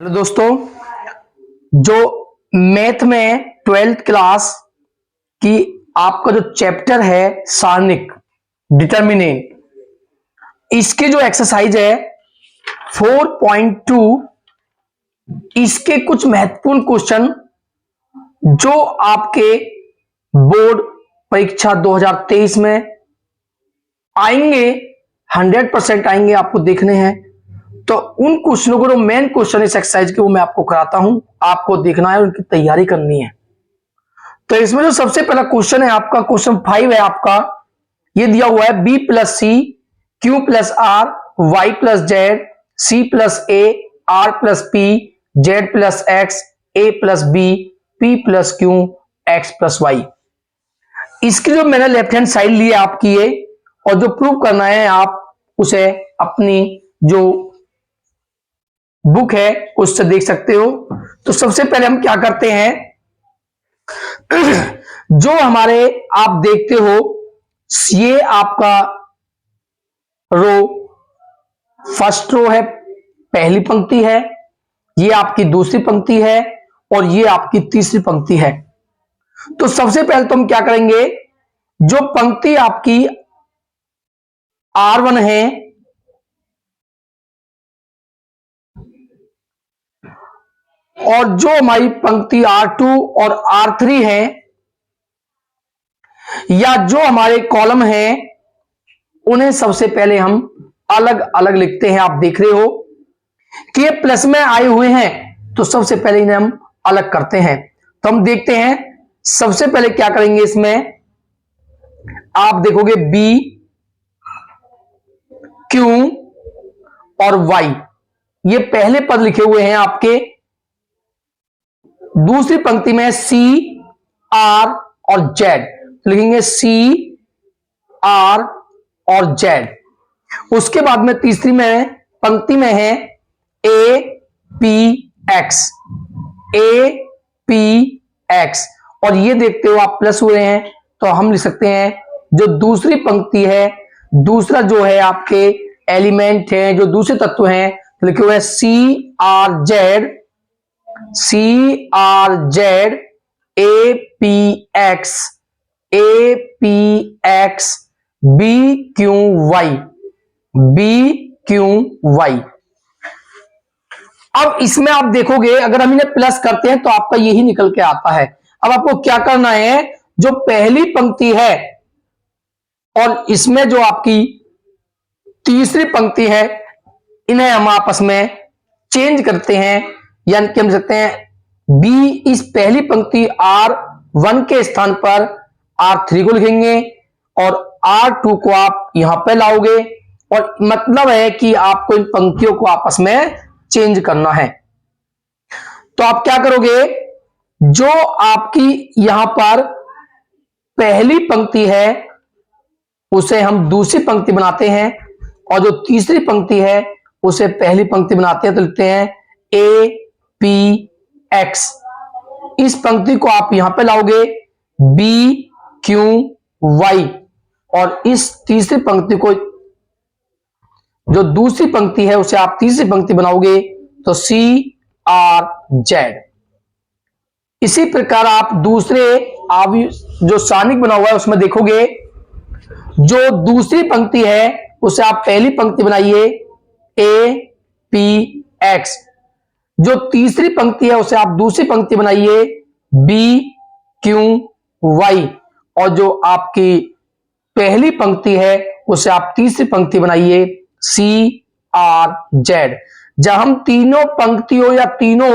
Hello दोस्तों, जो math में 12th क्लास की आपका जो चैप्टर है सारणिक डिटर्मिनेंट, इसके जो एक्सरसाइज है 4.2, इसके कुछ महत्वपूर्ण क्वेश्चन जो आपके बोर्ड परीक्षा 2023 में आएंगे, 100% आएंगे, आपको देखने हैं। तो उन क्वेश्चनों को, जो मेन क्वेश्चन इस एक्सरसाइज के, वो मैं आपको कराता हूं, आपको देखना है, उनकी तैयारी करनी है। तो इसमें जो सबसे पहला क्वेश्चन है आपका, क्वेश्चन 5 है आपका, ये दिया हुआ है b plus c, q plus r, y plus z, c plus a, r plus p, z plus x, a plus b, p plus q, x plus y. इसकी जो मैंने लेफ्ट हैंड साइड ली है आपकी ये, और जो प्रूव करना है आप उसे अपनी जो बुक है उससे देख सकते हो। तो सबसे पहले हम क्या करते हैं, जो हमारे आप देखते हो, ये आपका रो, फर्स्ट रो है, पहली पंक्ति है, ये आपकी दूसरी पंक्ति है, और ये आपकी तीसरी पंक्ति है। तो सबसे पहले तो हम क्या करेंगे, जो पंक्ति आपकी R1 है और जो हमारी पंक्ति R2 और R3 है, या जो हमारे कॉलम है, उन्हें सबसे पहले हम अलग अलग लिखते हैं। आप देख रहे हो कि ये प्लस में आए हुए हैं, तो सबसे पहले इन्हें हम अलग करते हैं। तो हम देखते हैं, सबसे पहले क्या करेंगे, इसमें आप देखोगे बी, क्यू और वाई, ये पहले पद लिखे हुए हैं आपके। दूसरी पंक्ति में सी, आर और जेड, लिखेंगे सी, आर और जेड। उसके बाद में तीसरी में पंक्ति में है A P x, A P x, और ये देखते हो आप प्लस हुए हैं, तो हम लिख सकते हैं जो दूसरी पंक्ति है, दूसरा जो है आपके एलिमेंट है, जो दूसरे तत्व हैं, तो लिखे हुए हैं c are Z, C R z, a P x, A P x, B Q Y, B Q y. अब इसमें आप देखोगे, अगर हम इन्हें प्लस करते हैं तो आपका यही निकल के आता है। अब आपको क्या करना है, जो पहली पंक्ति है और इसमें जो आपकी तीसरी पंक्ति है, इन्हें हम आपस में चेंज करते हैं, यानी कि हम सकते हैं बी, इस पहली पंक्ति R1 के स्थान पर R3 को लिखेंगे और R2 को आप यहां पे लाओगे, और मतलब है कि आपको इन पंक्तियों को आपस में चेंज करना है। तो आप क्या करोगे, जो आपकी यहां पर पहली पंक्ति है उसे हम दूसरी पंक्ति बनाते हैं, और जो तीसरी पंक्ति है उसे पहली पंक्ति बनाते हैं, तो लिखते हैं ए पी एक्स। इस पंक्ति को आप यहां पे लाओगे बी क्यू वाई, और इस तीसरी पंक्ति को, जो दूसरी पंक्ति है, उसे आप तीसरी पंक्ति बनाओगे तो सी आर जेड। इसी प्रकार आप दूसरे जो सारणिक बना हुआ है उसमें देखोगे, जो दूसरी पंक्ति है उसे आप पहली पंक्ति बनाइए ए पी एक्स, जो तीसरी पंक्ति है उसे आप दूसरी पंक्ति बनाइए बी क्यू वाई, और जो आपकी पहली पंक्ति है उसे आप तीसरी पंक्ति बनाइए सी आर जेड। जब हम तीनों पंक्तियों या तीनों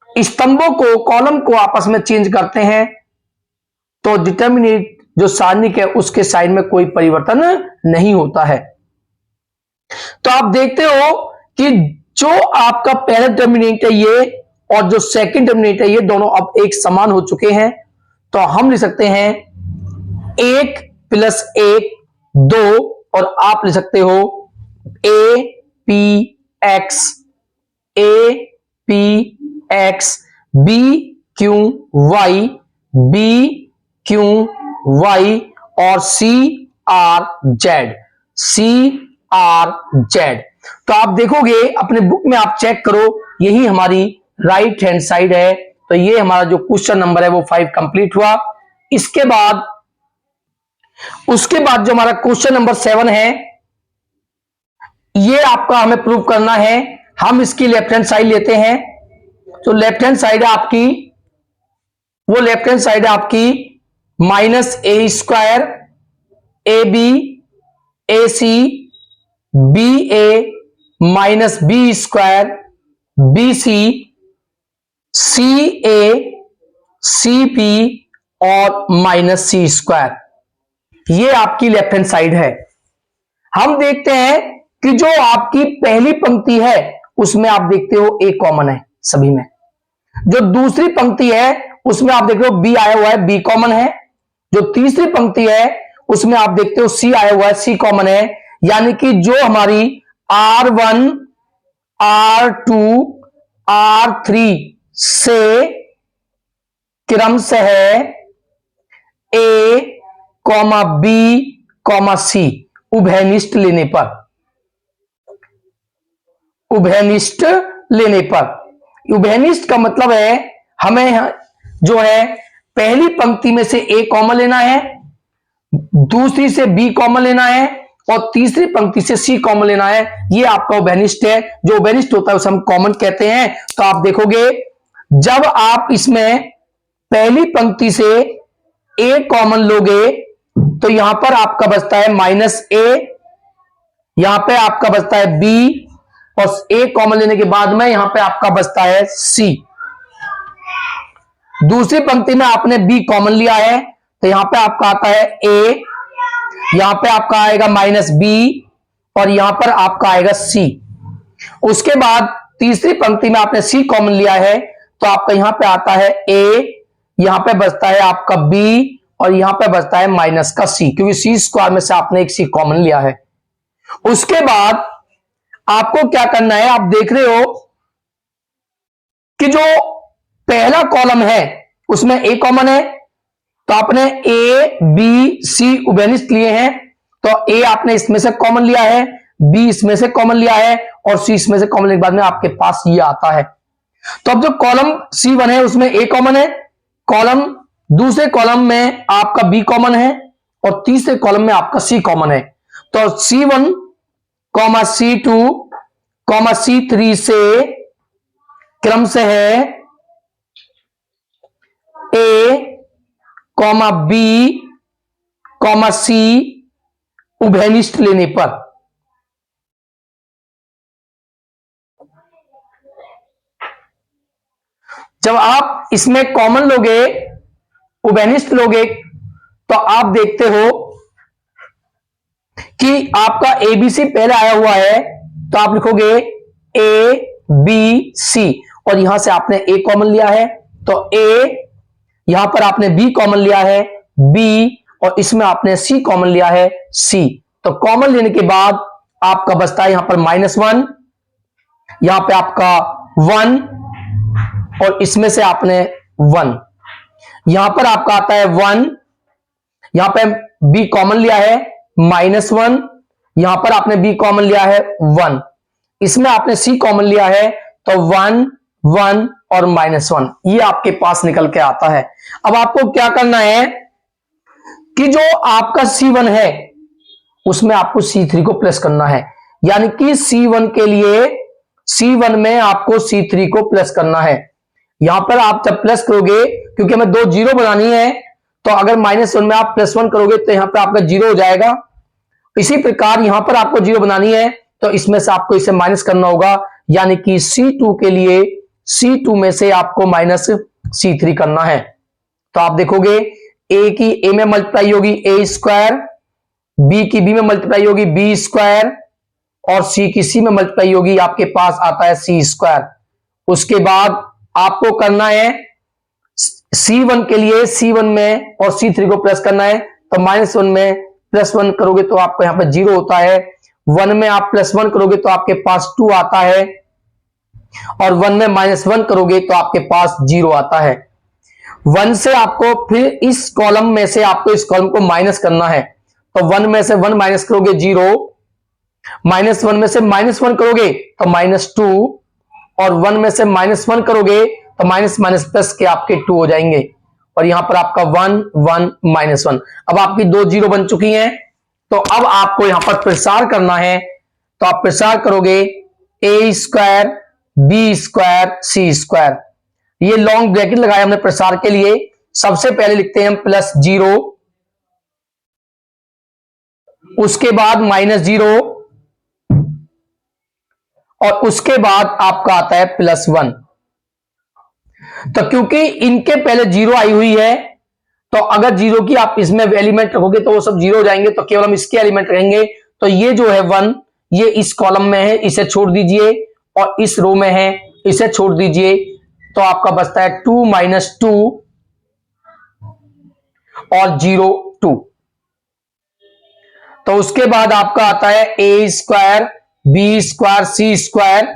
स्तंभों को, कॉलम को आपस में चेंज करते हैं, तो डिटर्मिनेंट जो सारणिक है उसके साइन में कोई परिवर्तन नहीं होता है। तो आप देखते हो कि जो आपका पहला डिटर्मिनेंट है ये, और जो सेकंड डिटर्मिनेंट है ये, दोनों अब एक समान हो चुके हैं। तो हम लिख सकते हैं 1 प्लस 1 2, और आप लिख सकते हो A P x, A P x, B Q Y, B Q Y, और C are Z, C R Z. तो आप देखोगे अपने बुक में, आप चेक करो, यही हमारी राइट हैंड साइड है। तो ये हमारा जो क्वेश्चन नंबर है वो 5 कंप्लीट हुआ। उसके बाद जो हमारा क्वेश्चन नंबर 7 है, ये आपका हमें प्रूव करना है। हम इसकी लेफ्ट हैंड साइड लेते हैं। तो लेफ्ट हैंड साइड है आपकी, वो लेफ्ट हैंड साइड है आपकी minus a square a b a c b a minus b square b c c a c p और माइनस सी स्क्वायर, ये आपकी लेफ्ट हैंड साइड है। हम देखते हैं कि जो आपकी पहली पंक्ति है उसमें आप देखते हो ए कॉमन है सभी में। जो दूसरी पंक्ति है उसमें आप देख रहे हो बी आया हुआ है, बी कॉमन है। जो तीसरी पंक्ति है उसमें आप देखते हो सी आया हुआ है, सी कॉमन है। यानी कि जो हमारी R1 R2 R3 से क्रमशः है ए कॉमा बी कॉमा सी उभयनिष्ठ लेने पर, उभयनिष्ठ लेने पर, उभयनिष्ठ का मतलब है हमें जो है पहली पंक्ति में से ए कॉमन लेना है, दूसरी से बी कॉमन लेना है और तीसरी पंक्ति से सी कॉमन लेना है। ये आपका उभयनिष्ठ है। जो उभयनिष्ठ होता है उसे हम कॉमन कहते हैं। तो आप देखोगे जब आप इसमें पहली पंक्ति से ए कॉमन लोगे तो यहां पर आपका बचता है माइनस ए, यहां पे आपका बचता है बी और ए कॉमन लेने के बाद में यहां पे आपका बचता है सी। दूसरी पंक्ति में आपने बी कॉमन लिया है तो यहां पे आपका आता है ए, यहां पे आपका आएगा माइनस बी और यहां पर आपका आएगा सी। उसके बाद तीसरी पंक्ति में आपने सी कॉमन लिया है तो आपका यहां पे आता है ए, यहां पे बचता है आपका बी और यहां पे बचता है माइनस का सी, क्योंकि सी स्क्वायर में से आपने एक सी कॉमन लिया है। उसके बाद आपको क्या करना है, आप देख रहे हो कि जो पहला कॉलम है उसमें ए कॉमन है तो आपने ए बी सी उभयनिष्ठ लिए हैं। तो ए आपने इसमें से कॉमन लिया है, बी इसमें से कॉमन लिया है और सी इसमें से कॉमन लेने के बाद में आपके पास ये आता है। तो अब जो कॉलम C1 है उसमें ए कॉमन है, कॉलम दूसरे कॉलम में आपका बी कॉमन है और तीसरे कॉलम में आपका सी कॉमन है। तो C1 comma C2 comma C3 से क्रमशः है ए कॉमा बी कॉमा सी उभयनिष्ठ लेने पर जब आप इसमें कॉमन लोगे, उभयनिष्ठ लोगे, तो आप देखते हो कि आपका एबीसी पहले आया हुआ है तो आप लिखोगे ए बी सी और यहां से आपने ए कॉमन लिया है तो ए, यहां पर आपने बी कॉमन लिया है बी और इसमें आपने सी कॉमन लिया है सी। तो कॉमन लेने के बाद आपका बचता है यहां पर -1, यहां पे आपका 1 और इसमें से आपने 1, यहां पर आपका आता है 1, यहां पे बी कॉमन लिया है -1, यहां पर आपने बी कॉमन लिया है 1, इसमें आपने सी कॉमन लिया है तो 1 1 और -1, ये आपके पास निकल के आता है। अब आपको क्या करना है कि जो आपका C1 है उसमें आपको C3 को प्लस करना है, यानी कि C1 के लिए C1 में आपको C3 को प्लस करना है। यहां पर आप जब प्लस करोगे, क्योंकि हमें 2 जीरो बनानी है, तो अगर -1 में आप +1 करोगे तो यहां पर आपका 0 हो जाएगा। इसी प्रकार यहां पर आपको 0 बनानी है तो इसमें से आपको इसे माइनस करना होगा, यानी कि C2 के लिए C2 में से आपको -C3 करना है। तो आप देखोगे ए की ए में मल्टीप्लाई होगी ए स्क्वायर, बी की बी में मल्टीप्लाई होगी बी स्क्वायर और सी की सी में मल्टीप्लाई होगी, आपके पास आता है सी स्क्वायर। उसके बाद आपको करना है C1 के लिए C1 में और C3 को प्लस करना है, तो -1 में +1 करोगे तो आपको यहां पर 0 होता है, 1 में आप +1 करोगे तो आपके पास 2 आता है और 1 में -1 करोगे तो आपके पास 0 आता है। 1 से आपको फिर इस कॉलम में से आपको इस कॉलम को माइनस करना है, तो 1 में से 1 माइनस करोगे 0 -1 में से -1 करोगे तो -2, और 1 में से -1 करोगे तो माइनस माइनस प्लस के आपके 2 हो जाएंगे, और यहां पर आपका 1 1 -1। अब आपकी 2 जीरो बन चुकी हैं। तो अब आपको यहां पर प्रसार करना है, तो आप प्रसार करोगे a square b square c square. ये लॉन्ग ब्रैकेट लगाया हमने प्रसार के लिए। सबसे पहले लिखते हैं हम +0, उसके बाद -0, और उसके बाद आपका आता है +1। तो क्योंकि इनके पहले 0 आई हुई है, तो अगर 0 की आप इसमें एलिमेंट रखोगे तो वो सब 0 हो जाएंगे, तो केवल हम इसके एलिमेंट रहेंगे। तो ये जो है 1, ये इस कॉलम में है, इसे छोड़ दीजिए, और इस रो में है, इसे छोड़ दीजिए। तो आपका बचता है 2 - 2 और 0 2। तो उसके बाद आपका आता है a square b square c square,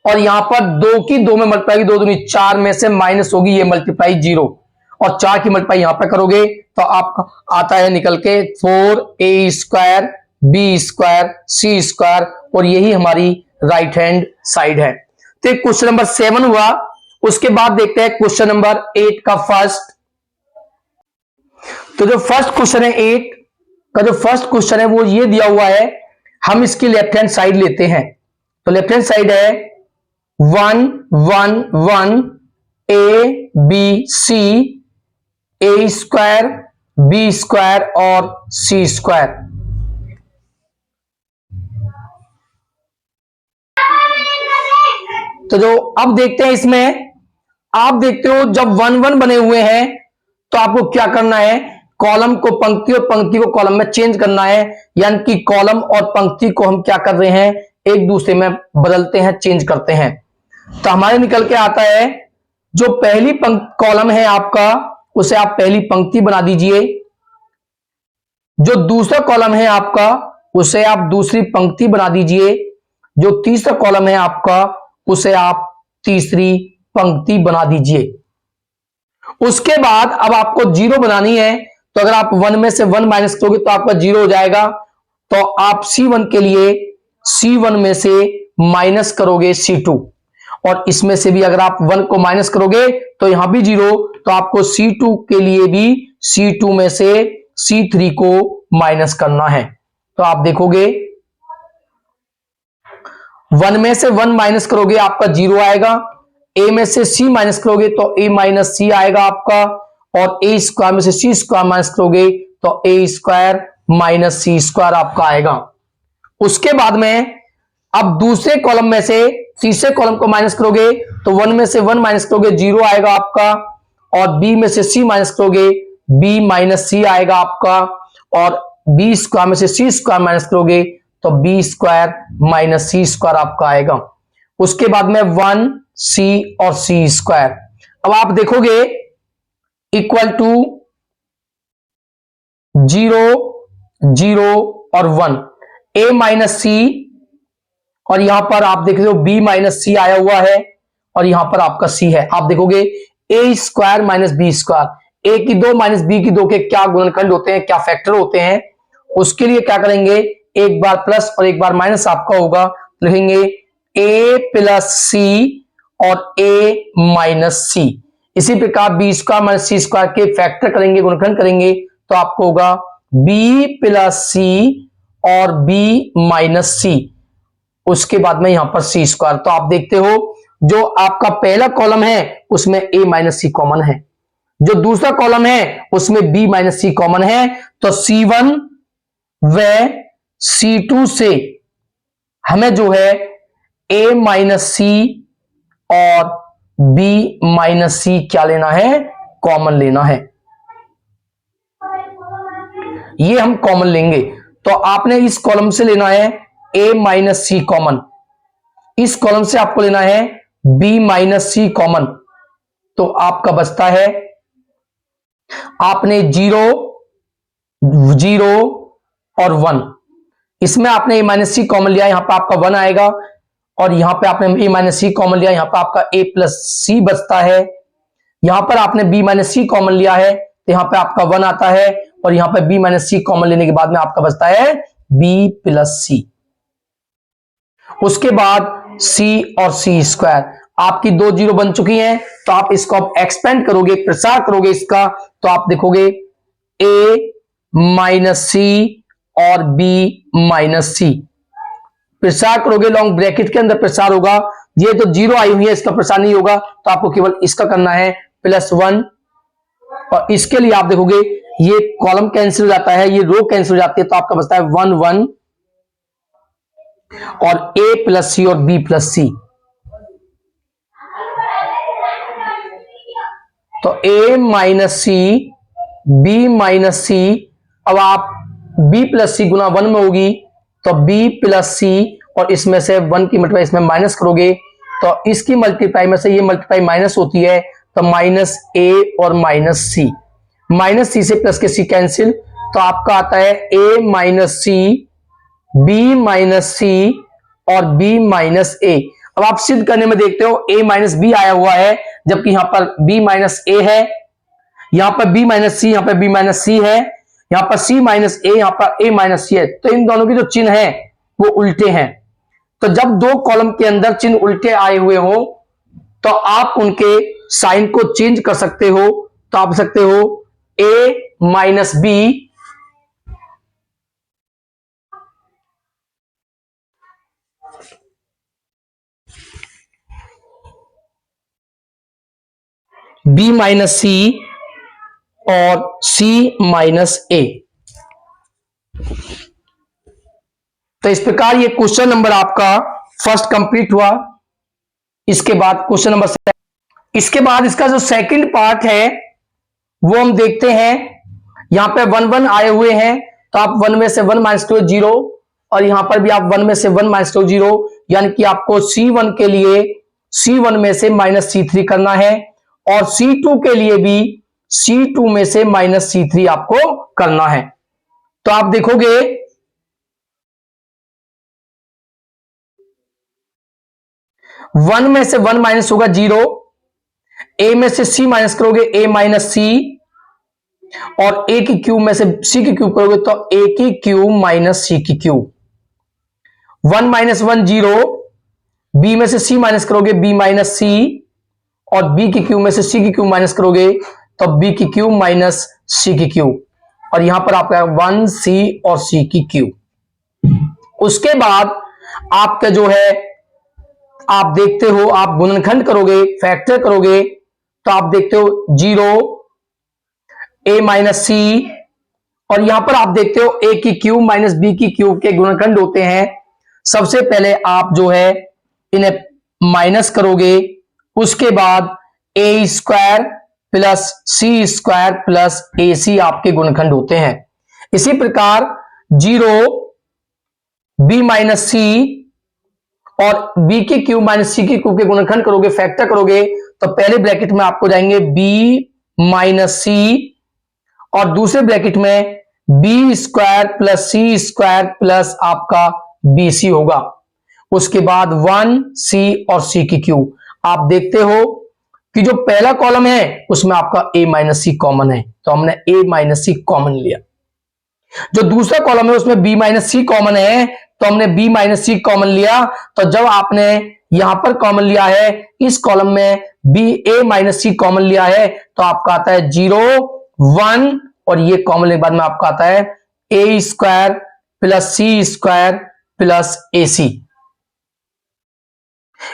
और यहां पर 2 की 2 में मल्टीप्लाई, 2 दूनी 4 में से माइनस होगी, ये मल्टीप्लाई 0, और 4 की मल्टीप्लाई यहां पर करोगे तो आपका आता है निकल के 4a square b square c square, और यही हमारी राइट हैंड साइड है। तो क्वेश्चन नंबर 7 हुआ। उसके बाद देखते हैं क्वेश्चन नंबर 8 का फर्स्ट। तो जो फर्स्ट क्वेश्चन है 8 का, जो फर्स्ट क्वेश्चन है वो ये दिया हुआ है। हम इसकी लेफ्ट हैंड साइड लेते हैं। तो लेफ्ट हैंड साइड है 1 1 1 a b c, a square b square और c स्क्वायर। तो जो अब देखते हैं इसमें, आप देखते हो जब 1 1 बने हुए हैं तो आपको क्या करना है, कॉलम को पंक्ति और पंक्ति को कॉलम में चेंज करना है। यानी कि कॉलम और पंक्ति को हम क्या कर रहे हैं, एक दूसरे में बदलते हैं, चेंज करते हैं। तो हमारे निकल के आता है, जो पहली कॉलम है आपका, उसे आप पहली पंक्ति बना दीजिए। जो दूसरा कॉलम है आपका, उसे आप दूसरी पंक्ति बना दीजिए। जो तीसरा कॉलम है आपका, उसे आप तीसरी पंक्ति बना दीजिए। उसके बाद अब आपको 0 बनानी है। तो अगर आप 1 में से 1 माइनस करोगे तो आपका 0 हो जाएगा। तो आप C1 के लिए C1 में से माइनस करोगे C2, और इसमें से भी अगर आप 1 को माइनस करोगे तो यहां भी 0। तो आपको C2 के लिए भी C2 में से C3 को माइनस करना है। तो आप देखोगे 1 में से 1 माइनस करोगे आपका 0 आएगा। a में से c माइनस करोगे तो a माइनस सी आएगा आपका, और a स्क्वायर में से c स्क्वायर माइनस करोगे तो a square minus c square आपका आएगा। उसके बाद में अब दूसरे कॉलम में से तीसरे कॉलम को माइनस करोगे तो 1 में से 1 माइनस करोगे 0 आएगा आपका, और b में से c माइनस करोगे b माइनस सी आएगा आपका, और b स्क्वायर में से c स्क्वायर माइनस करोगे तो b square minus c square आपका आएगा। उसके बाद में 1 c और c स्क्वायर। अब आप देखोगे इक्वल टू 0 0 और 1, a माइनस सी, और यहां पर आप देख रहे हो b माइनस सी आया हुआ है, और यहां पर आपका c है। आप देखोगे a square minus b square, a की 2 माइनस b की 2 के क्या गुणनखंड होते हैं, क्या फैक्टर होते हैं। उसके लिए क्या करेंगे, एक बार प्लस और एक बार माइनस आपका होगा। लिखेंगे a प्लस सी और a माइनस सी। इसी प्रकार b square minus c square के फैक्टर करेंगे, गुणनखंड करेंगे, तो आपको होगा b प्लस सी और b माइनस सी। उसके बाद में यहां पर सी स्क्वायर। तो आप देखते हो जो आपका पहला कॉलम है उसमें a माइनस सी कॉमन है, जो दूसरा कॉलम है उसमें b माइनस सी कॉमन है। तो C1 व C2 से हमें जो है a माइनस सी और b माइनस सी क्या लेना है, कॉमन लेना है। ये हम कॉमन लेंगे। तो आपने इस कॉलम से लेना है a माइनस सी कॉमन, इस कॉलम से आपको लेना है b माइनस सी कॉमन। तो आपका बचता है, आपने 0 0 और 1, इसमें आपने a माइनस सी कॉमन लिया, यहां पर आपका 1 आएगा, और यहां पे आपने a माइनस सी कॉमन लिया, यहां पर आपका a प्लस सी बचता है। यहां पर आपने b माइनस सी कॉमन लिया है तो यहां पे आपका 1 आता है, और यहां पे b माइनस सी कॉमन लेने के बाद में आपका बचता है बी प्लस सी। उसके बाद सी और सी स्क्वायर, आपकी दो जीरो बन चुकी हैं, तो आप इसको आप एक्सपेंड करोगे, प्रसार करोगे इसका, तो आप देखोगे ए माइनस सी और बी माइनस सी। प्रसार करोगे लॉन्ग ब्रैकेट के अंदर प्रसार होगा, ये तो जीरो आई हुई है इसका प्रसार नहीं होगा, तो आपको केवल इसका करना है +1, और इसके लिए आप देखोगे ये कॉलम कैंसिल हो जाता है, ये रो कैंसिल हो जाती है, तो आपका बचता है 1 1 और ए प्लस सी और बी प्लस सी। तो ए माइनस सी बी माइनस सी, अब आप बी प्लस सी गुना 1 में होगी, तो बी प्लस सी, और इसमें से 1 की मल्टीप्लाई इसमें माइनस करोगे, तो इसकी मल्टीप्लाई में से ये मल्टीप्लाई माइनस होती है, तो माइनस ए और माइनस सी। माइनस सी से प्लस के सी कैंसिल, तो आपका आता है ए माइनस सी, बी माइनस सी और बी माइनस ए। अब आप सिद्ध करने में देखते हो ए माइनस बी आया हुआ है, जबकि यहां पर बी माइनस ए है, यहां पर बी माइनस सी, यहां पर बी माइनस सी है, यहां पर सी माइनस ए, यहां पर ए माइनस सी है, तो इन दोनों के जो चिन्ह है वो उल्टे हैं। तो जब दो कॉलम के अंदर चिन्ह उल्टे आए हुए हो, तो आप उनके साइन को चेंज कर सकते हो, तो आप सकते हो ए माइनस बी बी माइनस सी और सी माइनस ए। तो इस प्रकार ये क्वेश्चन नंबर आपका फर्स्ट कंप्लीट हुआ। इसके बाद क्वेश्चन नंबर इसके बाद इसका जो सेकंड पार्ट है वो हम देखते हैं। यहां पे 1 1 आए हुए हैं, तो आप 1 में से 1 माइनस 2 0, और यहां पर भी आप 1 में से 1 माइनस 2 0, यानी कि आपको C1 के लिए C1 में से माइनस C3 करना है, और C2 के लिए भी C2 में से माइनस C3 आपको करना है। तो आप देखोगे 1 में से 1 माइनस होगा 0, ए में से सी माइनस करोगे ए माइनस सी, और ए की क्यूब में से सी की क्यूब करोगे तो ए की क्यूब माइनस सी की क्यूब। 1 माइनस 1 0, बी में से सी माइनस करोगे बी माइनस सी, और बी की क्यूब में से सी की क्यूब माइनस करोगे तो बी की क्यूब माइनस सी की क्यूब, और यहां पर आपका 1 सी और सी की क्यूब। उसके बाद आपका जो है आप देखते हो, आप गुणनखंड करोगे, फैक्टर करोगे, तो आप देखते हो 0 ए माइनस सी, और यहां पर आप देखते हो ए की क्यूब माइनस बी की क्यूब के गुणनखंड होते हैं। सबसे पहले आप जो है इन्हें माइनस करोगे, उसके बाद ए स्क्वायर प्लस सी स्क्वायर प्लस ए सी आपके गुणनखंड होते हैं। इसी प्रकार 0 बी माइनस सी और बी की क्यूब माइनस सी की क्यूब के गुणनखंड करोगे, फैक्टर करोगे, तो पहले ब्रैकेट में आपको जाएंगे बी माइनस सी, और दूसरे ब्रैकेट में बी स्क्वायर प्लस सी स्क्वायर प्लस आपका बी सी होगा। उसके बाद 1 सी और सी की क्यूब। आप देखते हो कि जो पहला कॉलम है उसमें आपका ए माइनस सी कॉमन है, तो हमने ए माइनस सी कॉमन लिया। जो दूसरा कॉलम है उसमें बी माइनस सी कॉमन है, तो हमने बी माइनस सी कॉमन लिया। तो जब आपने यहां पर कॉमन लिया है, इस कॉलम में B a minus C common लिया है, तो आपका आता है 0 1, और ये कॉमन लेने के बाद में आपका आता है ए स्क्वायर प्लस सी स्क्वायर प्लस ए सी।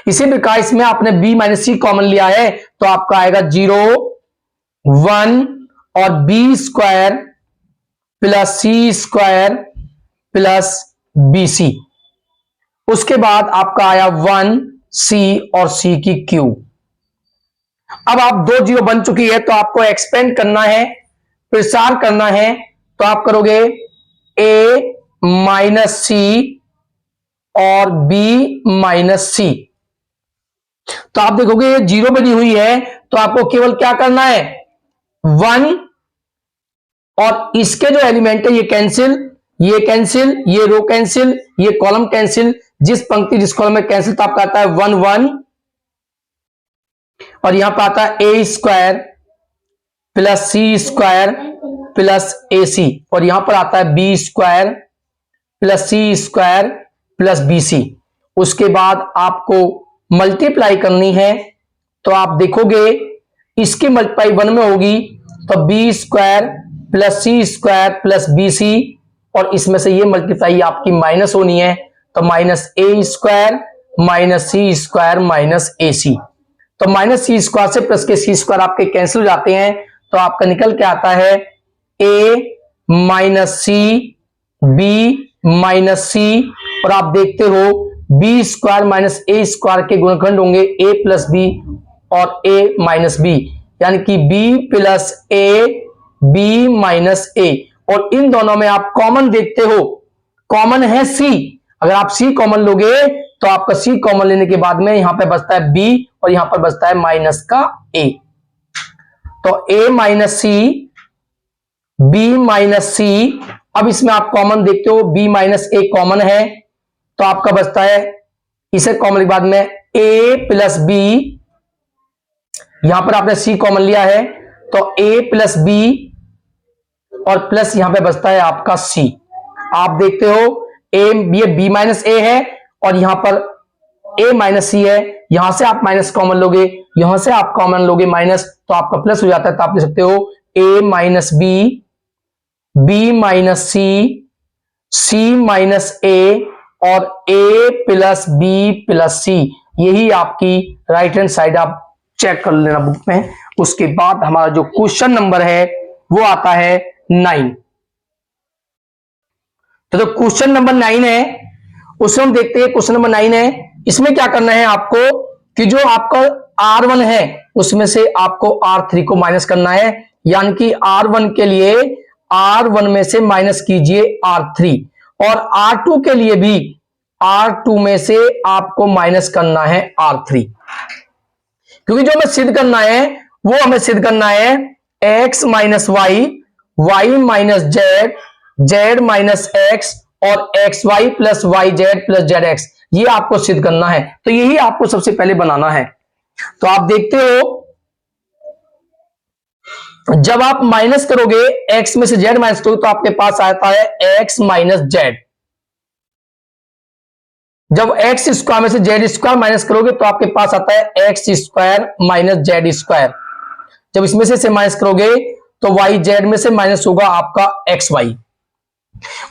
इसी प्रकार इसमें आपने बी माइनस सी कॉमन लिया है, तो आपका आएगा 0 1 और बी स्क्वायर प्लस सी स्क्वायर प्लस बी सी। उसके बाद आपका आया 1 सी और सी की क्यूब। अब आप दो जीरो बन चुकी है, तो आपको एक्सपेंड करना है, प्रसार करना है, तो आप करोगे ए माइनस सी और बी माइनस सी। तो आप देखोगे ये जीरो बनी हुई है, तो आपको केवल क्या करना है 1, और इसके जो एलिमेंट है ये कैंसिल, ये कैंसिल, ये रो कैंसिल, ये कॉलम कैंसिल, जिस पंक्ति जिस कॉलम में कैंसिल, तो आपका आता है 1 1, और यहां पर आता है ए स्क्वायर प्लस सी स्क्वायर प्लस ए सी, और यहां पर आता है बी स्क्वायर प्लस सी स्क्वायर प्लस बी सी। उसके बाद आपको मल्टीप्लाई करनी है, तो आप देखोगे इसकी मल्टीप्लाई 1 में होगी, तो बी स्क्वायर प्लस सी स्क्वायर प्लस बी सी, और इसमें से ये मल्टीप्लाई आपकी माइनस होनी है, तो minus a square minus c square minus ए सी। तो माइनस सी स्क्वायर से प्लस के सी स्क्वायर आपके कैंसिल हो जाते हैं, तो आपका निकल के आता है ए माइनस सी बी माइनस सी, और आप देखते हो B square minus a square के गुणनखंड होंगे ए प्लस बी और ए माइनस बी, यानी कि B plus A B minus A. और इन दोनों में आप कॉमन देखते हो, कॉमन है सी, अगर आप सी कॉमन लोगे तो आपका सी कॉमन लेने के बाद में यहां पे बचता है बी और यहां पर बचता है माइनस का ए, तो ए माइनस सी बी माइनस सी। अब इसमें आप कॉमन देखते हो बी माइनस ए कॉमन है, तो आपका बचता है इसे कॉमन के बाद में ए प्लस बी, यहां पर आपने सी कॉमन लिया है तो ए प्लस बी और प्लस यहां पे बचता है आपका सी। आप देखते हो ए बी माइनस ए है और यहां पर ए माइनस सी है, यहां से आप माइनस कॉमन लोगे, यहां से आप कॉमन लोगे माइनस, तो आपका प्लस हो जाता है, तो आप लिख सकते हो ए minus B B minus C C minus A और ए प्लस बी प्लस सी। यही आपकी राइट हैंड साइड आप चेक कर लेना बुक में। उसके बाद हमारा जो क्वेश्चन नंबर है वो आता है 9। तो क्वेश्चन नंबर 9 है, उसमें हम देखते हैं क्वेश्चन नंबर 9 है, इसमें क्या करना है आपको कि जो आपका R1 है उसमें से आपको R3 को माइनस करना है, यानी कि R1 के लिए R1 में से माइनस कीजिए R3 और R2 के लिए भी R2 में से आपको माइनस करना है R3, क्योंकि जो हमें सिद्ध करना है वो हमें सिद्ध करना है x minus Y Y minus Z Z minus X और X Y plus Y Z plus Z X, ये आपको सिद्ध करना है। तो यही आपको सबसे पहले बनाना है। तो आप देखते हो जब आप माइनस करोगे x में से z माइनस करोगे तो आपके पास आता है x माइनस जेड। जब x स्क्वायर में से z स्क्वायर माइनस करोगे तो आपके पास आता है x square minus Z square. जब इसमें से माइनस करोगे तो y z में से माइनस होगा आपका x y।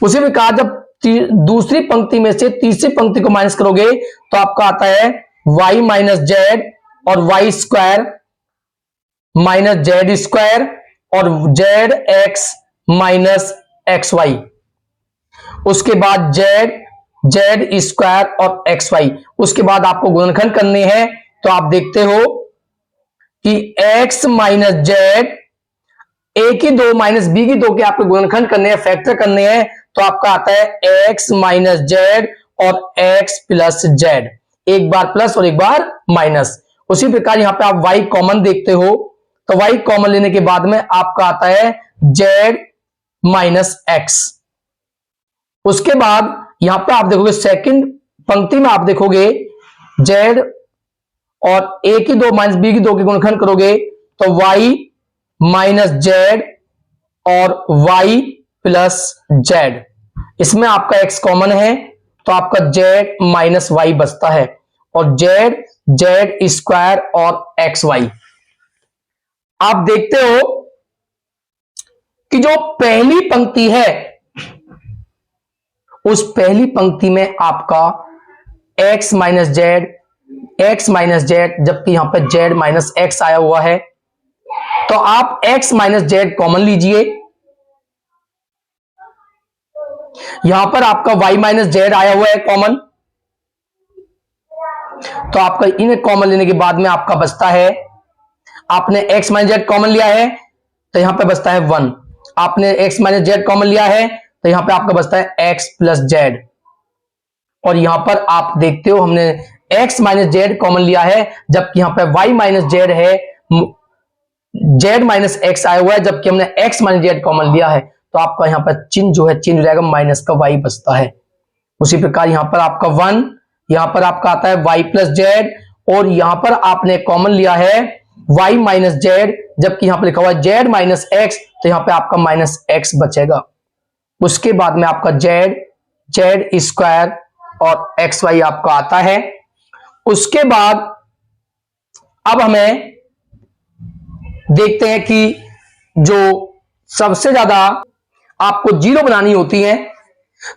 उसी प्रकार जब दूसरी पंक्ति में से तीसरी पंक्ति को माइनस करोगे तो आपका आता है y माइनस जेड और y square minus Z square और Z x minus x Y. उसके बाद जेड जेड स्क्वायर और एक्स वाई। उसके बाद आपको गुणनखंड करने हैं, तो आप देखते हो कि x माइनस जेड ए की 2 माइनस बी की 2 के आपको गुणनखंड करने हैं, फैक्टर करने हैं, तो आपका आता है x माइनस जेड और x प्लस जेड, एक बार प्लस और एक बार माइनस। उसी प्रकार यहां पे आप y कॉमन देखते हो, तो y कॉमन लेने के बाद में आपका आता है z माइनस एक्स। उसके बाद यहां पे आप देखोगे सेकंड पंक्ति में आप देखोगे z और a की 2 माइनस b की 2 के गुणनखंड करोगे तो y माइनस जेड और y प्लस जेड। इसमें आपका x कॉमन है तो आपका z माइनस वाई बचता है और z जेड स्क्वायर और एक्स वाई। आप देखते हो कि जो पहली पंक्ति है उस पहली पंक्ति में आपका x minus z x minus Z, जबकि यहां पर जेड माइनस एक्स आया हुआ है, तो आप x माइनस जेड कॉमन लीजिए। यहां पर आपका y माइनस जेड आया हुआ है कॉमन, तो आपका इन्हें कॉमन लेने के बाद में आपका बचता है, आपने x माइनस जेड कॉमन लिया है तो यहां पे बचता है 1, आपने x माइनस जेड कॉमन लिया है तो यहां पे आपका बचता है x प्लस जेड। और यहां पर आप देखते हो हमने x माइनस जेड कॉमन लिया है, जबकि यहां पे y माइनस जेड है, z माइनस एक्स आया हुआ है, जबकि हमने x माइनस जेड कॉमन लिया है, तो आपका यहां पर चिन्ह जो है चेंज हो जाएगा, माइनस का y बचता है। उसी प्रकार यहां पर आपका 1, यहां पर आपका आता है y प्लस जेड, और यहां पर आपने कॉमन लिया है y माइनस जेड, जबकि यहां पर लिखा हुआ है z माइनस एक्स, तो यहां पे आपका माइनस एक्स बचेगा। उसके बाद में आपका z जेड स्क्वायर और एक्स वाई आपका आता है। उसके बाद अब हमें देखते हैं कि जो सबसे ज्यादा आपको जीरो बनानी होती है,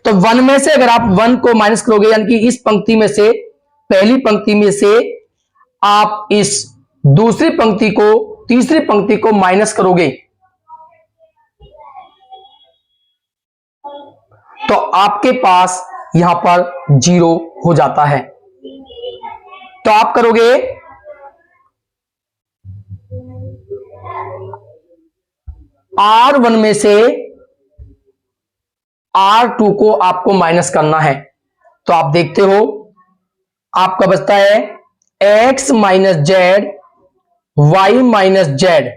तो 1 में से अगर आप 1 को माइनस करोगे, यानी कि इस पंक्ति में से, पहली पंक्ति में से आप इस दूसरी पंक्ति को, तीसरी पंक्ति को माइनस करोगे, तो आपके पास यहां पर जीरो हो जाता है। तो आप करोगे R1 में से R2 को आपको माइनस करना है। तो आप देखते हो आपका बचता है x minus z y minus z.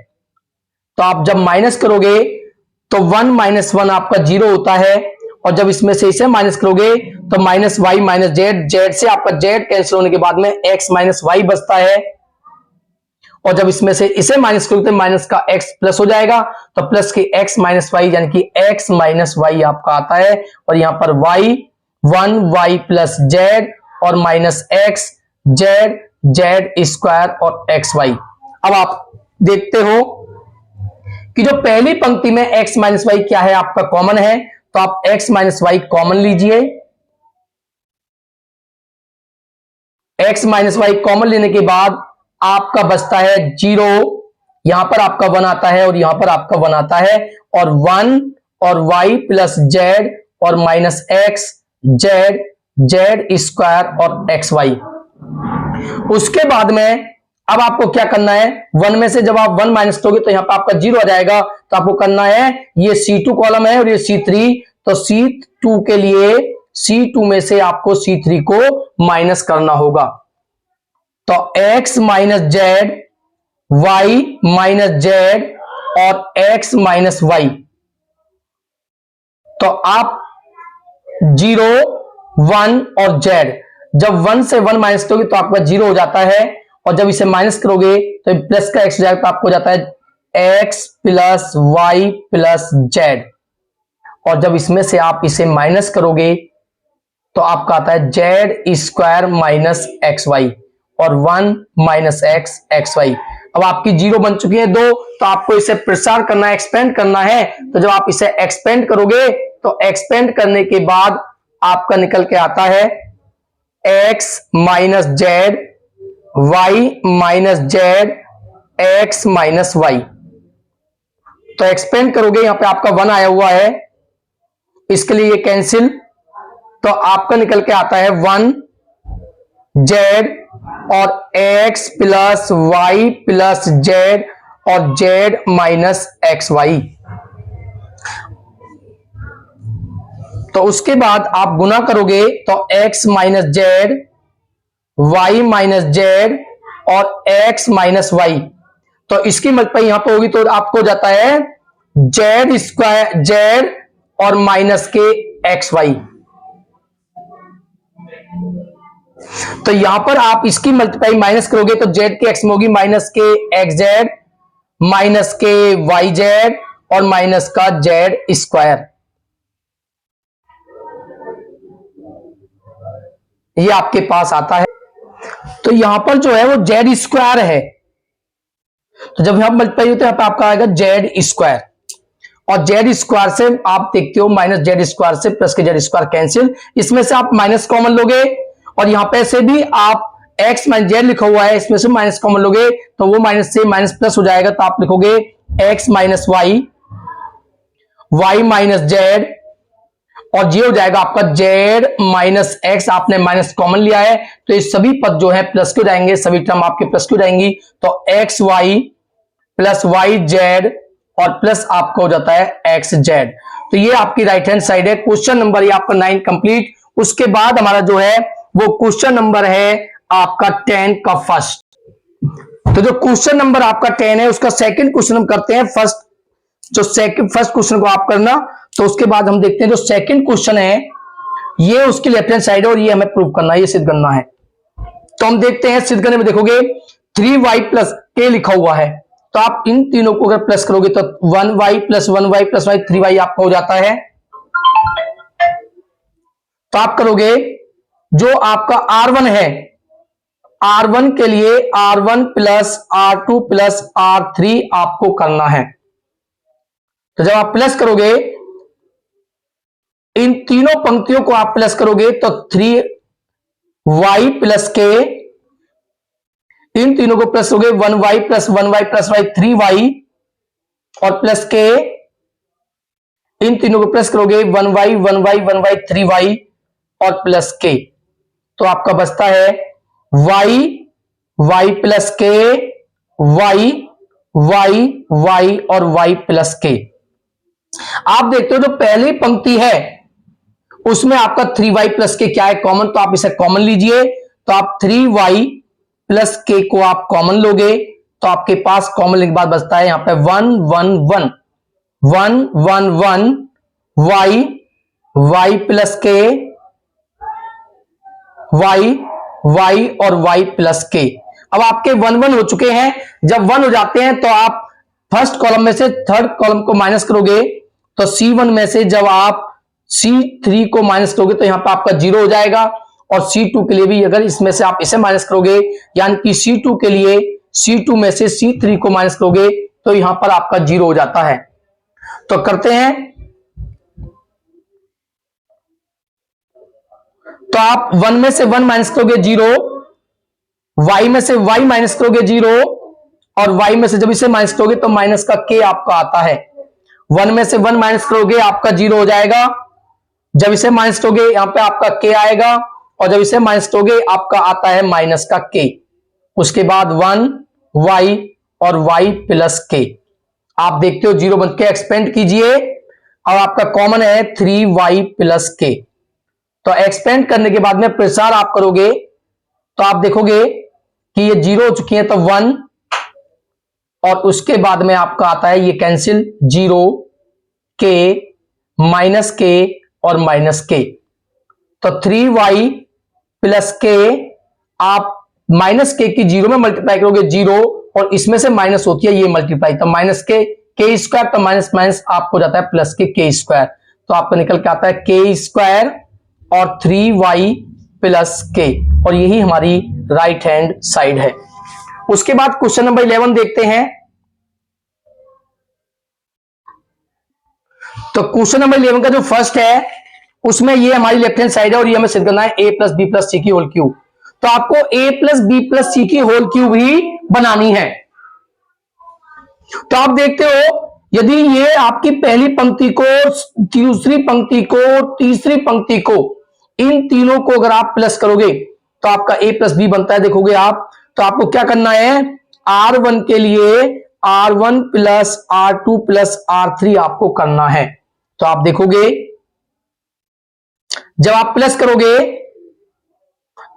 तो आप जब माइनस करोगे तो 1 माइनस 1 आपका जीरो होता है, और जब इसमें से इसे माइनस करोगे तो minus y minus Z, z से आपका जेड कैंसिल होने के बाद में x माइनस वाई बचता है, और जब इसमें से इसे माइनस करोगे तो माइनस का x प्लस हो जाएगा, तो प्लस की x माइनस वाई यानी कि x माइनस वाई आपका आता है, और यहां पर y 1 y प्लस जेड और minus x Z Z square और एक्स वाई। अब आप देखते हो कि जो पहली पंक्ति में x माइनस वाई क्या है आपका कॉमन है, तो आप x माइनस वाई कॉमन लीजिए। x माइनस वाई कॉमन लेने के बाद आपका बचता है जीरो, यहां पर आपका 1 आता है और यहां पर आपका 1 आता है, और 1 और y प्लस जेड और minus x Z Z square और एक्स वाई। उसके बाद में अब आपको क्या करना है, 1 में से जब आप 1 माइनस करोगे तो यहां पर आपका जीरो आ जाएगा। तो आपको करना है, ये C2 कॉलम है और ये C3, तो C2 के लिए C2 में से आपको C3 को माइनस करना होगा। तो x minus z y minus Z और x माइनस वाई, तो आप 0 1 और z, जब 1 से 1 माइनस करोगे तो आपका जीरो हो जाता है, और जब इसे माइनस करोगे तो प्लस का x हो जाएगा, तो आपको हो जाता है x plus Y plus z, और जब इसमें से आप इसे माइनस करोगे तो आपका आता है z square minus x y और 1 माइनस एक्स एक्स वाई। अब आपकी जीरो बन चुकी है 2, तो आपको इसे प्रसार करना है, एक्सपेंड करना है। तो जब आप इसे एक्सपेंड करोगे तो एक्सपेंड करने के बाद आपका निकल के आता है x minus z y minus z x minus y. तो एक्सपेंड करोगे, यहां पे आपका 1 आया हुआ है, इसके लिए ये कैंसिल, तो आपका निकल के आता है 1 जेड और x plus Y plus z और z माइनस एक्स वाई। तो उसके बाद आप गुना करोगे तो x minus z y minus Z और x माइनस वाई, तो इसकी मल्टीप्लाई यहां पर होगी तो आपको हो जाता है जेड स्क्वायर जेड और माइनस के एक्स वाई। तो यहां पर आप इसकी मल्टीप्लाई माइनस करोगे तो जेड के एक्स में होगी माइनस के एक्स जेड माइनस के वाई जेड और माइनस का जेड स्क्वायर। ये आपके पास आता है। तो यहां पर जो है वो जेड स्क्वायर है, तो जब यहां मल्टीप्लाई होते हैं आपका आएगा जेड स्क्वायर, और जेड स्क्वायर से आप देखते हो माइनस जेड स्क्वायर से प्लस के जेड स्क्वायर कैंसिल, इसमें से आप माइनस कॉमन लोगे, और यहां पे से भी आप x माइनस जेड लिखा हुआ है, इसमें से माइनस कॉमन लोगे तो वो माइनस से माइनस प्लस हो जाएगा, तो आप लिखोगे x minus Y Y minus Z, और ये हो जाएगा आपका जेड माइनस एक्स। आपने माइनस कॉमन लिया है तो ये सभी पद जो है प्लस के जाएंगे, सभी टर्म आपके प्लस के जाएंगी, तो x Y plus Y z और प्लस आपका हो जाता है एक्स जेड। तो ये आपकी राइट हैंड साइड है। क्वेश्चन नंबर ये आपका 9 कंप्लीट। उसके बाद हमारा जो है वो क्वेश्चन नंबर है आपका 10 का फर्स्ट। तो जो क्वेश्चन नंबर आपका 10 है उसका सेकंड क्वेश्चन हम करते हैं। फर्स्ट क्वेश्चन को आप करना, तो उसके बाद हम देखते हैं जो सेकंड क्वेश्चन है ये उसकी लेफ्ट हैंड साइड है और ये हमें प्रूव करना है, ये सिद्ध करना है। तो हम देखते हैं सिद्ध करने में, देखोगे 3y प्लस k लिखा हुआ है, तो आप इन तीनों को अगर प्लस करोगे तो 1y plus 1y plus y 3y आपका हो जाता है। तो आप करोगे जो आपका R1 है, R1 के लिए R1 plus R2 plus R3 आपको करना है। तो जब आप प्लस करोगे, इन तीनों पंक्तियों को आप प्लस करोगे तो 3y प्लस के, इन तीनों को प्लस करोगे 1y plus 1y plus y 3y, और प्लस के, इन तीनों को प्लस करोगे 1y 1y 1y 3y और प्लस के। तो आपका बचता है y प्लस के, y और y प्लस के। आप देखते हो जो पहली पंक्ति है उसमें आपका 3y प्लस के क्या है, कॉमन, तो आप इसे कॉमन लीजिए। तो आप 3y प्लस के को आप कॉमन लोगे तो आपके पास कॉमन लेने के बाद बचता है यहां पे 1 1 1 1 1 1 y प्लस के, y और y प्लस के। अब आपके 1 1 हो चुके हैं। जब 1 हो जाते हैं तो आप फर्स्ट कॉलम में से थर्ड कॉलम को माइनस करोगे, तो C1 में से जब आप C3 को माइनस करोगे तो यहां पर आपका 0 हो जाएगा, और C2 के लिए भी अगर इसमें से आप इसे माइनस करोगे, यानी कि C2 के लिए C2 में से C3 को माइनस करोगे तो यहां पर आपका 0 हो जाता है। तो करते हैं, तो आप 1 में से 1 माइनस करोगे 0, y में से y माइनस करोगे 0, और y में से जब इसे माइनस करोगे तो माइनस का k आपका आता है। 1 में से 1 माइनस करोगे आपका 0 हो जाएगा, जब इसे माइनस करोगे यहां पे आपका k आएगा, और जब इसे माइनस करोगे आपका आता है माइनस का k। उसके बाद 1y और y प्लस k। आप देखते हो 0 बन के एक्सपेंड कीजिए, और आपका कॉमन है 3y प्लस k। तो एक्सपेंड करने के बाद में प्रसार आप करोगे तो आप देखोगे कि ये 0 हो चुकी है, तो 1, और उसके बाद में आपका आता है ये कैंसिल 0 k माइनस k और माइनस k। तो 3y प्लस k, आप माइनस k की 0 में मल्टीप्लाई करोगे 0, और इसमें से माइनस होती है ये मल्टीप्लाई, तो माइनस k स्क्वायर, तो माइनस माइनस आपको जाता है प्लस k स्क्वायर। तो आपको निकल के आता है k स्क्वायर और 3y प्लस k, और यही हमारी राइट हैंड साइड है। उसके बाद क्वेश्चन नंबर 11 देखते हैं। तो क्वेश्चन नंबर 11 का जो फर्स्ट है उसमें ये हमारी लेफ्ट हैंड साइड है, और ये हमें सिद्ध करना है a प्लस बी प्लस सी की होल क्यूब। तो आपको a प्लस बी प्लस सी की होल क्यूब ही बनानी है। तो आप देखते हो यदि ये आपकी पहली पंक्ति को, दूसरी पंक्ति को, तीसरी पंक्ति को, इन तीनों को अगर आप प्लस करोगे तो आपका a प्लस बी बनता है। देखोगे आप, तो आपको क्या करना है, R1 के लिए R1 plus R2 plus R3 आपको करना है। तो आप देखोगे जब आप प्लस करोगे,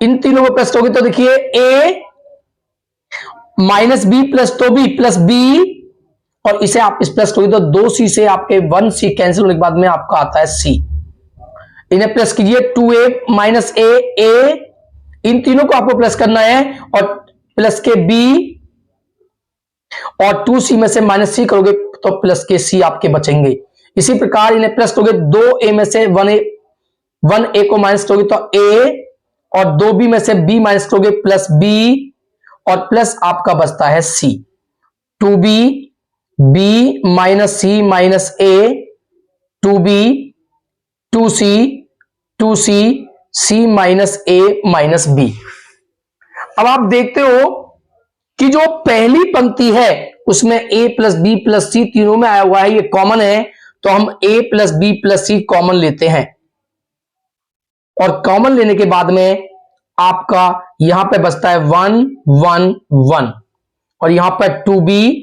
इन तीनों को प्लस करोगे तो देखिए a माइनस बी प्लस तो बी प्लस बी, और इसे आप इस प्लस करोगे तो 2c से आपके 1c कैंसिल होने के बाद में आपका आता है c। इन्हें प्लस कीजिए 2a माइनस a, इन तीनों को आपको प्लस करना है, और प्लस के b, और 2c में से माइनस c करोगे तो प्लस के c आपके बचेंगे। इसी प्रकार इन्हें प्लस करोगे 2a में से 1a को माइनस करोगे तो a, और 2b में से b माइनस करोगे प्लस b, और प्लस आपका बचता है c। 2b b minus c minus a, 2b 2c 2c c minus a minus b। अब आप देखते हो कि जो पहली पंक्ति है उसमें a प्लस बी प्लस सी तीनों में आया हुआ है, ये कॉमन है, तो हम a plus b plus c common लेते हैं, और कॉमन लेने के बाद में आपका यहां पे बचता है 1 1 1, और यहां पर 2b,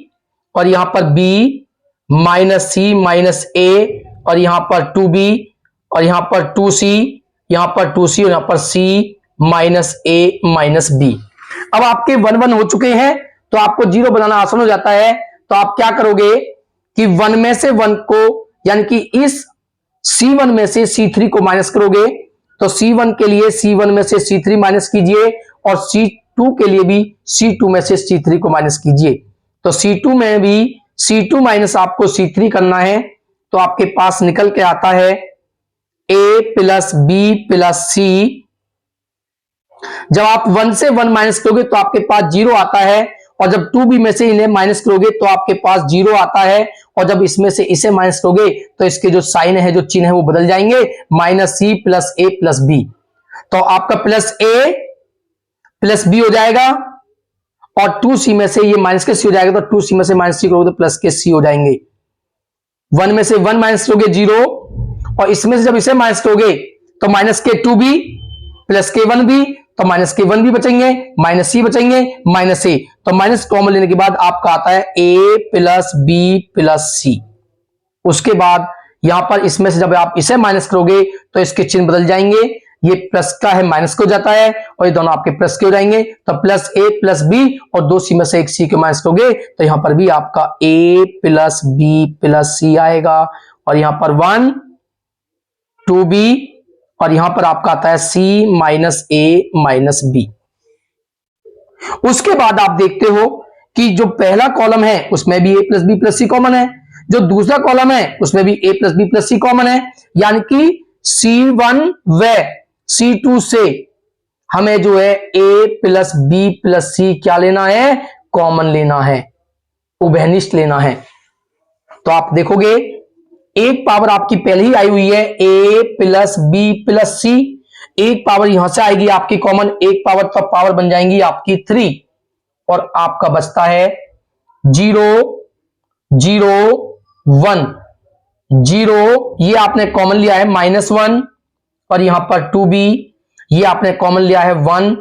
और यहां पर b minus c minus a, और यहां पर 2b, और यहां पर 2c, यहां पर 2c, और यहां पर c minus a minus b। अब आपके 1 1 हो चुके हैं, तो आपको 0 बनाना आसान हो जाता है। तो आप क्या करोगे कि 1 में से 1 को, यानी कि इस C1 में से C3 को माइनस करोगे, तो C1 के लिए C1 में से C3 माइनस कीजिए, और C2 के लिए भी C2 में से C3 को माइनस कीजिए। तो C2 में भी C2 माइनस आपको C3 करना है, तो आपके पास निकल के आता है ए प्लस बी प्लस सी। जब आप 1 से 1 माइनस करोगे तो आपके पास 0 आता है, और जब 2b में से इन्हें माइनस करोगे तो आपके पास 0 आता है, और जब इसमें से इसे माइनस करोगे तो इसके जो साइन है, जो चिन्ह है, वो बदल जाएंगे, माइनस सी प्लस ए प्लस बी। तो आपका प्लस ए प्लस बी हो जाएगा, और 2c में से ये माइनस के सी हो जाएगा, तो 2c में से माइनस सी करोगे तो प्लस के सी हो जाएंगे। 1 में से 1 माइनस करोगे 0, और इसमें से जब इसे माइनस करोगे तो माइनस के 2b प्लस के 1b, तो माइनस के 1b बचेंगे, माइनस सी बचेंगे, माइनस ए। तो माइनस कॉमन लेने के बाद आपका आता है a प्लस बी प्लस सी। उसके बाद यहां पर इसमें से जब आप इसे माइनस करोगे तो इसके चिन्ह बदल जाएंगे, ये प्लस का है माइनस को जाता है, और ये दोनों आपके प्लस के हो जाएंगे। तो प्लस ए प्लस बी, और 2c में से एक सी को माइनस करोगे तो यहां पर भी आपका a प्लस बी प्लस सी आएगा, और यहां पर 1 2b, और यहां पर आपका आता है c माइनस ए माइनस बी। उसके बाद आप देखते हो कि जो पहला कॉलम है उसमें भी a plus b plus c common है, जो दूसरा कॉलम है उसमें भी a plus b plus c common है, यानी कि C1 व C2 से हमें जो है a प्लस बी प्लस सी क्या लेना है, कॉमन लेना है, उभयनिष्ठ लेना है। तो आप देखोगे एक पावर आपकी पहले ही आई हुई है a प्लस बी प्लस सी, एक पावर यहां से आएगी आपकी कॉमन, एक पावर, तो पावर बन जाएंगी आपकी 3, और आपका बचता है 0 0 1 0, ये आपने कॉमन लिया है -1, और यहां पर 2b, ये आपने कॉमन लिया है 1,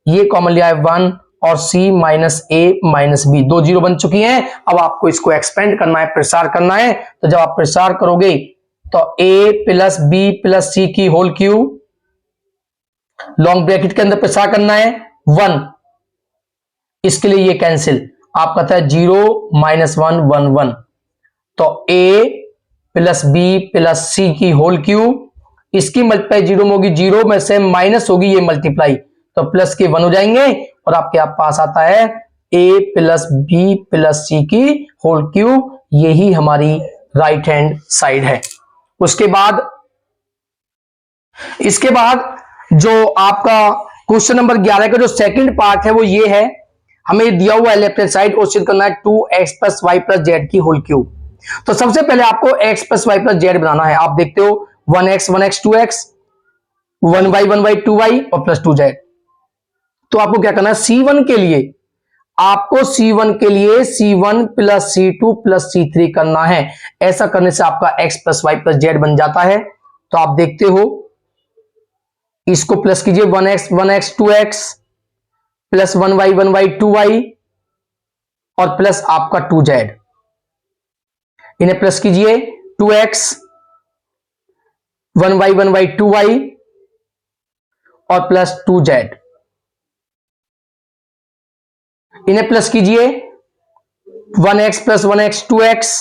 ये कॉमन लिया है 1, और c माइनस ए माइनस बी, 2 0 बन चुकी हैं। अब आपको इसको एक्सपेंड करना है, प्रसार करना है, तो जब आप प्रसार करोगे तो a प्लस बी प्लस सी की होल क्यूब, लॉन्ग ब्रैकेट के अंदर प्रसार करना है 1, इसके लिए ये कैंसिल, आपका था 0 -1 1 1, तो a प्लस बी प्लस सी की होल क्यूब, इसकी मल्टीप्लाई 0 में होगी, 0 में से माइनस होगी ये मल्टीप्लाई, तो प्लस के 1 हो जाएंगे, और आपके आप पास आता है a प्लस बी प्लस सी की होल क्यूब। यही हमारी राइट हैंड साइड है। इसके बाद जो आपका क्वेश्चन नंबर 11 का जो सेकंड पार्ट है वो ये है, हमें दिया हुआ है लेफ्ट हैंड साइड, और सिद्ध करना है 2x plus Y plus Z की होल क्यूब। तो सबसे पहले आपको x plus Y plus Z बनाना है। आप देखते हो 1x 1x 2x, 1y 1y 2y और प्लस 2z। तो आपको क्या करना है, C1 के लिए आपको C1 के लिए C1 plus C2 plus C3 करना है। ऐसा करने से आपका x plus Y plus z बन जाता है। तो आप देखते हो, इसको प्लस कीजिए, 1x 2x plus 1y 1y 2y और प्लस आपका 2z, इन्हें प्लस कीजिए, 2x 1y 1y 2y और प्लस 2z, इन्हें प्लस कीजिए, 1x plus 1x 2x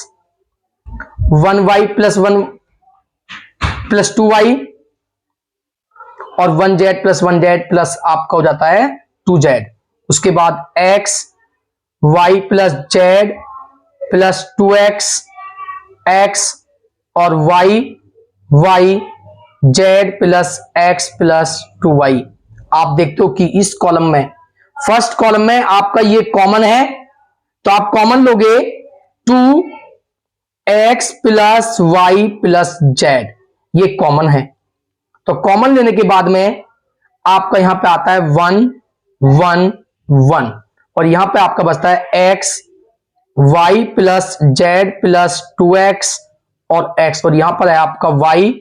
1y plus 1 plus 2y और 1z प्लस 1z प्लस आपका हो जाता है 2z। उसके बाद x y plus z plus 2x x और y y z plus x plus 2y। आप देखते हो कि इस कॉलम में, फर्स्ट कॉलम में आपका ये कॉमन है, तो आप कॉमन लोगे 2x plus Y plus z, ये कॉमन है। तो कॉमन लेने के बाद में आपका यहां पे आता है 1 1 1 और यहां पे आपका बचता है x y plus Z plus 2x और x, और यहां पर है आपका y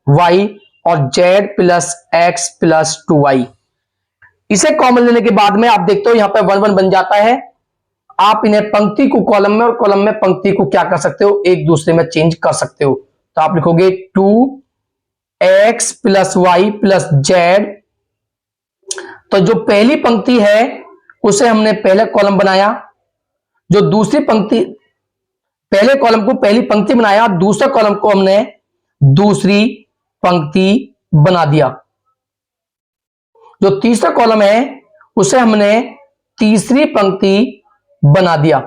y और z plus x plus 2y। इसे कॉमन लेने के बाद में आप देखते हो यहां पे 1 1 बन जाता है। आप इन्हें पंक्ति को कॉलम में और कॉलम में पंक्ति को क्या कर सकते हो, एक दूसरे में चेंज कर सकते हो। तो आप लिखोगे 2x plus Y plus Z. तो जो पहली पंक्ति है उसे हमने पहले कॉलम बनाया, जो दूसरी पंक्ति, पहले कॉलम को पहली पंक्ति बनाया, दूसरे कॉलम को हमने दूसरी पंक्ति बना दिया। जो तीसरा कॉलम है उसे हमने तीसरी पंक्ति बना दिया,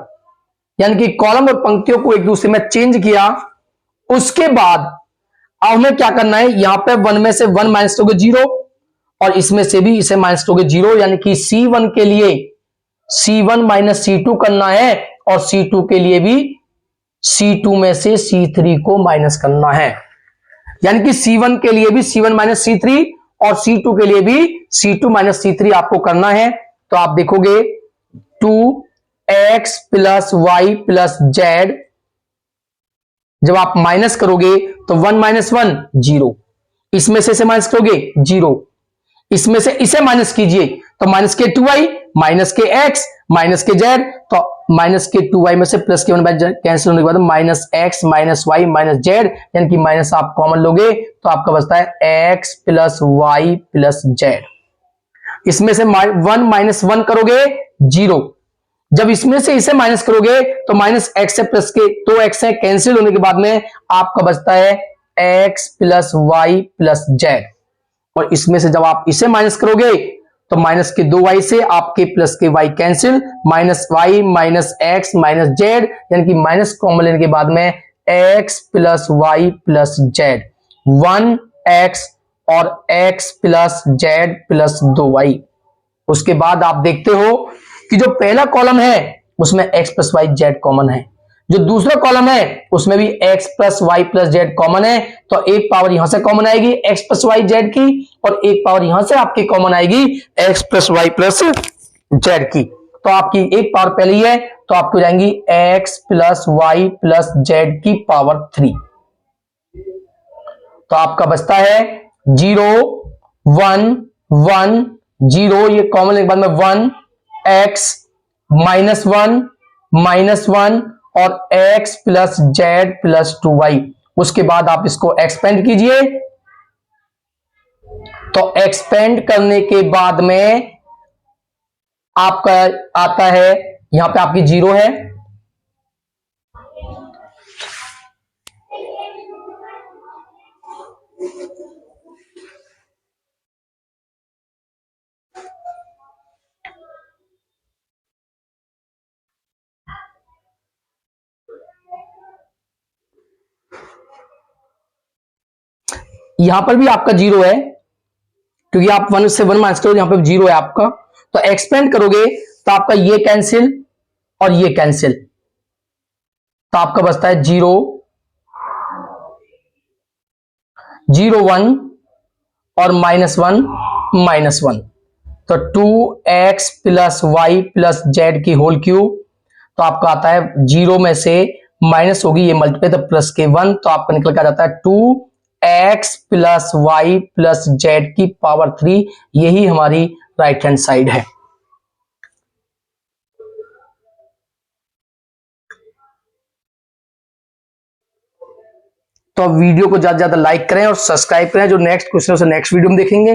यानी कि कॉलम और पंक्तियों को एक दूसरे में चेंज किया। उसके बाद अब हमें क्या करना है, यहां पे 1 में से 1 माइनस करोगे 0 और इसमें से भी इसे माइनस करोगे 0, यानी कि C1 के लिए C1 माइनस C2 करना है और C2 के लिए भी C2 में से C3 को माइनस करना है। यानी कि C1 के लिए भी C1 माइनस C3 और C2 के लिए भी C2 माइनस C3 आपको करना है। तो आप देखोगे 2x plus Y plus Z, जब आप माइनस करोगे तो 1 माइनस 1 0, इसमें से इसे माइनस करोगे 0, इसमें से इसे माइनस कीजिए तो माइनस के 2y माइनस के x माइनस के z, तो माइनस के 2y में से प्लस के 1 बाय कैंसिल होने के बाद minus x minus y minus z, यानी कि माइनस आप कॉमन लोगे तो आपका बचता है x plus Y plus z। इसमें से 1 माइनस 1 करोगे 0, जब इसमें से इसे माइनस करोगे तो माइनस एक्स से प्लस के 2x है, कैंसिल होने के बाद में आपका बचता है x plus Y plus z, और इसमें से जब आप इसे माइनस करोगे तो माइनस के 2y से आपके प्लस के y cancel, minus y minus x minus z, यानी कि माइनस कॉमन लेने के बाद में x plus Y plus z, 1x और x plus Z plus 2y। उसके बाद आप देखते हो कि जो पहला कॉलम है उसमें x plus Y z common है, जो दूसरा कॉलम है उसमें भी x plus Y plus z common है, तो एक पावर यहां से कॉमन आएगी x प्लस वाई जेड की और एक पावर यहां से आपकी कॉमन आएगी x plus Y plus Z की। तो आपकी एक पावर पहले ही है तो आपको जाएंगी x plus Y plus Z की पावर 3। तो आपका बचता है 0 1 1 0, ये कॉमन लेने के बाद में 1 x माइनस 1 और x plus Z plus 2y। उसके बाद आप इसको एक्सपेंड कीजिए, तो एक्सपेंड करने के बाद में आपका आता है, यहां पे आपकी 0 है, यहां पर भी आपका 0 है क्योंकि आप 1 से 1 माइनस करोगे, यहां पर 0 है आपका, तो एक्सपेंड करोगे तो आपका ये कैंसिल और ये कैंसिल, तो आपका बचता है 0 0 1 और -1 तो 2x plus Y plus Z की होल क्यूब, तो आपका आता है 0 में से माइनस होगी ये मल्टीप्लाई तो प्लस के 1, तो आपका निकल के आ जाता है 2x plus Y plus Z की पावर 3। यही हमारी राइट हैंड साइड है। तो वीडियो को ज्यादा से ज्यादा लाइक करें और सब्सक्राइब करें, जो नेक्स्ट क्वेश्चन है उसे नेक्स्ट वीडियो में देखेंगे।